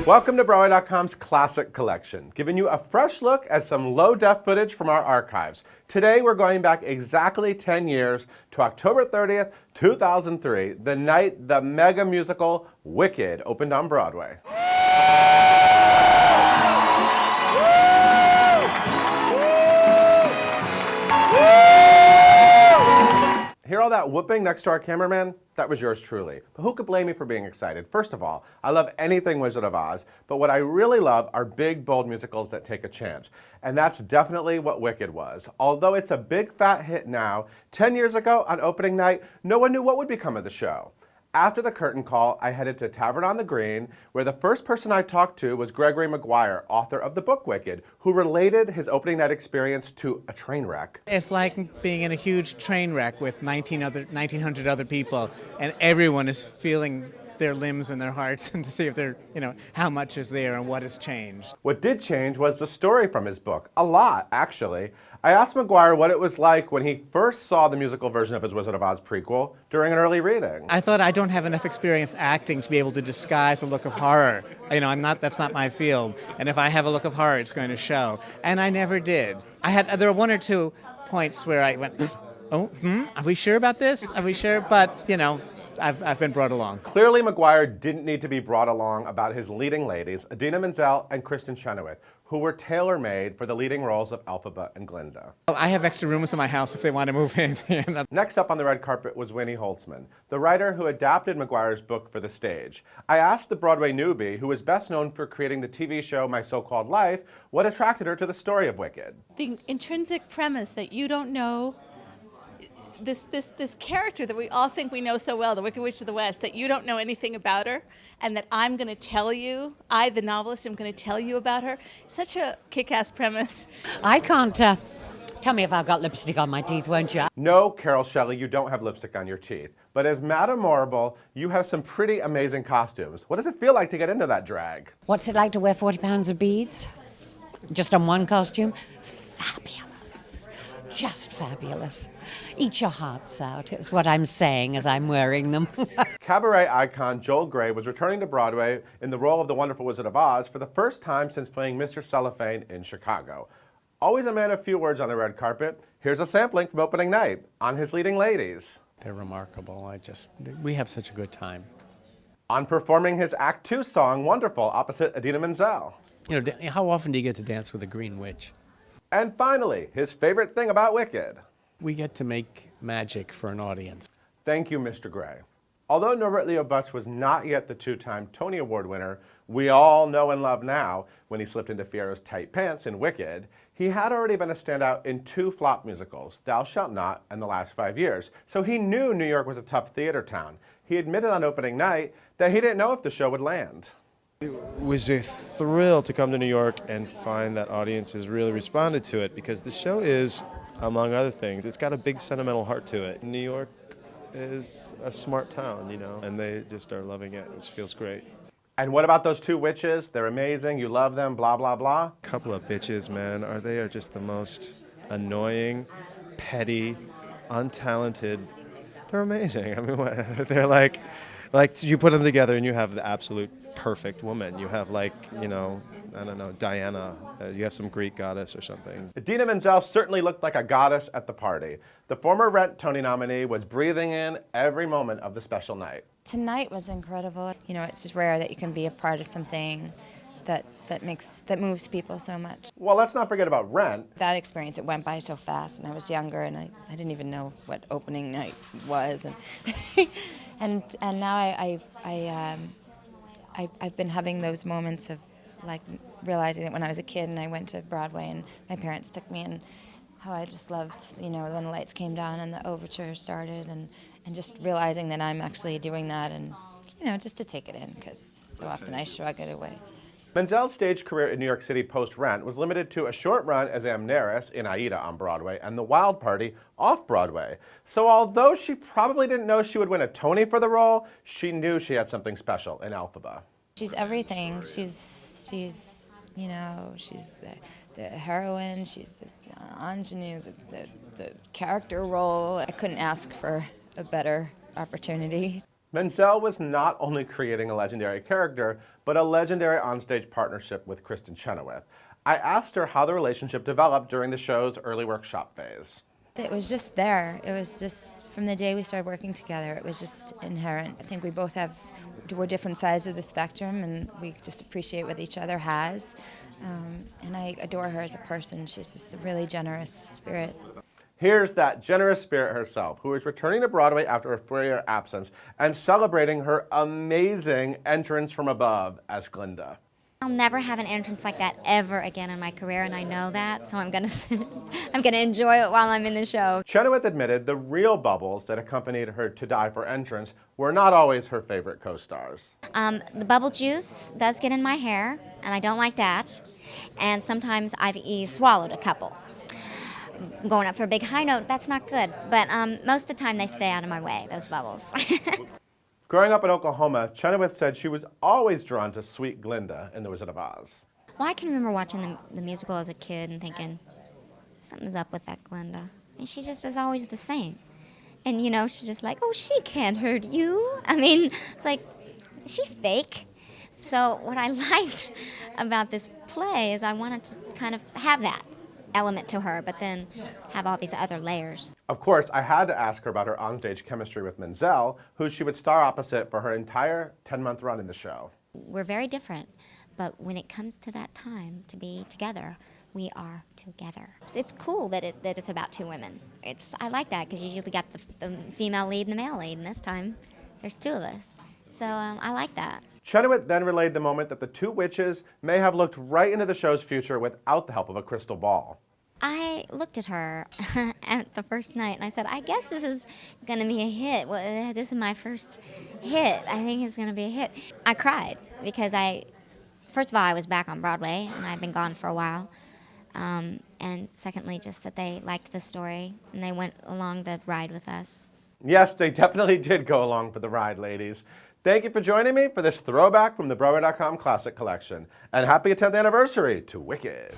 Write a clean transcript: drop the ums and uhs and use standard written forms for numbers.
Welcome to Broadway.com's Classic Collection, giving you a fresh look at some low-def footage from our archives. Today we're going back exactly 10 years to October 30th, 2003, the night the mega musical Wicked opened on Broadway. Hear all that whooping next to our cameraman? That was yours truly. But who could blame me for being excited? First of all, I love anything Wizard of Oz, but what I really love are big, bold musicals that take a chance. And that's definitely what Wicked was. Although it's a big fat hit now, 10 years ago on opening night, no one knew what would become of the show. After the curtain call, I headed to Tavern on the Green, where the first person I talked to was Gregory Maguire, author of the book Wicked, who related his opening night experience to a train wreck. It's like being in a huge train wreck with 1,900 other people, and everyone is feeling their limbs and their hearts and to see if they're, how much is there and what has changed. What did change was the story from his book. A lot, actually. I asked Maguire what it was like when he first saw the musical version of his Wizard of Oz prequel during an early reading. I thought I don't have enough experience acting to be able to disguise a look of horror. That's not my field. And if I have a look of horror, it's going to show. And I never did. There were one or two points where I went, are we sure about this? Are we sure? But, I've been brought along. Clearly, Maguire didn't need to be brought along about his leading ladies, Idina Menzel and Kristin Chenoweth, who were tailor-made for the leading roles of Elphaba and Glinda. I have extra rooms in my house if they want to move in. Next up on the red carpet was Winnie Holzman, the writer who adapted Maguire's book for the stage. I asked the Broadway newbie, who was best known for creating the TV show My So-Called Life, what attracted her to the story of Wicked. The intrinsic premise that you don't know this character that we all think we know so well, the Wicked Witch of the West, that you don't know anything about her, and that I'm going to tell you, I, the novelist, am going to tell you about her. Such a kick-ass premise. I can't, tell me if I've got lipstick on my teeth, won't you? No, Carol Shelley, you don't have lipstick on your teeth. But as Madame Morrible, you have some pretty amazing costumes. What does it feel like to get into that drag? What's it like to wear 40 pounds of beads? Just on one costume? Fabulous. Just fabulous. Eat your hearts out, is what I'm saying as I'm wearing them. Cabaret icon Joel Grey was returning to Broadway in the role of the Wonderful Wizard of Oz for the first time since playing Mr. Cellophane in Chicago. Always a man of few words on the red carpet, here's a sampling from opening night on his leading ladies. They're remarkable. We have such a good time. On performing his Act 2 song, Wonderful, opposite Idina Menzel. How often do you get to dance with a green witch? And finally, his favorite thing about Wicked. We get to make magic for an audience. Thank you, Mr. Gray. Although Norbert Leo Butz was not yet the two-time Tony Award winner we all know and love now when he slipped into Fiero's tight pants in Wicked, he had already been a standout in two flop musicals, Thou Shalt Not and The Last 5 Years, so he knew New York was a tough theater town. He admitted on opening night that he didn't know if the show would land. It was a thrill to come to New York and find that audiences really responded to it, because the show is, among other things, it's got a big sentimental heart to it. New York is a smart town, and they just are loving it, which feels great. And what about those two witches? They're amazing, you love them, blah, blah, blah. Couple of bitches, man. They are just the most annoying, petty, untalented. They're amazing. I mean, they're like you put them together and you have the absolute perfect woman. You have I don't know, Diana. You have some Greek goddess or something. Idina Menzel certainly looked like a goddess at the party. The former Rent Tony nominee was breathing in every moment of the special night. Tonight was incredible. It's just rare that you can be a part of something that moves people so much. Well, let's not forget about Rent. That experience, it went by so fast, and I was younger, and I didn't even know what opening night was, and and now I've been having those moments of realizing that when I was a kid and I went to Broadway and my parents took me, and how I just loved, when the lights came down and the overture started, and just realizing that I'm actually doing that, and, just to take it in, because so often I shrug it away. Menzel's stage career in New York City post-Rent was limited to a short run as Amneris in Aida on Broadway and The Wild Party off-Broadway. So although she probably didn't know she would win a Tony for the role, she knew she had something special in Elphaba. She's everything. She's the heroine, she's the ingenue, the character role. I couldn't ask for a better opportunity. Menzel was not only creating a legendary character, but a legendary onstage partnership with Kristin Chenoweth. I asked her how the relationship developed during the show's early workshop phase. It was just there. It was just from the day we started working together, it was just inherent. I think we both we're different sides of the spectrum, and we just appreciate what each other has. And I adore her as a person. She's just a really generous spirit. Here's that generous spirit herself, who is returning to Broadway after a 4-year absence and celebrating her amazing entrance from above as Glinda. I'll never have an entrance like that ever again in my career, and I know that, so I'm gonna enjoy it while I'm in the show. Chenoweth admitted the real bubbles that accompanied her To Die For entrance were not always her favorite co-stars. The bubble juice does get in my hair, and I don't like that. And sometimes I've swallowed a couple. Going up for a big high note, that's not good. But most of the time they stay out of my way, those bubbles. Growing up in Oklahoma, Chenoweth said she was always drawn to sweet Glinda in The Wizard of Oz. Well, I can remember watching the musical as a kid and thinking, something's up with that Glinda. And she just is always the same. And, you know, she's just like, oh, she can't hurt you. I mean, it's like, is she fake? So what I liked about this play is I wanted to kind of have that element to her, but then have all these other layers. Of course, I had to ask her about her onstage chemistry with Menzel, who she would star opposite for her entire 10-month run in the show. We're very different, but when it comes to that time to be together, we are together. It's cool that it's about two women. I like that, because you usually got the female lead and the male lead, and this time there's two of us. So I like that. Chenoweth then relayed the moment that the two witches may have looked right into the show's future without the help of a crystal ball. I looked at her at the first night and I said, I guess this is going to be a hit. Well, this is my first hit. I think it's going to be a hit. I cried because first of all, I was back on Broadway and I've been gone for a while. And secondly, just that they liked the story and they went along the ride with us. Yes, they definitely did go along for the ride, ladies. Thank you for joining me for this throwback from the Broadway.com Classic Collection. And happy 10th anniversary to Wicked.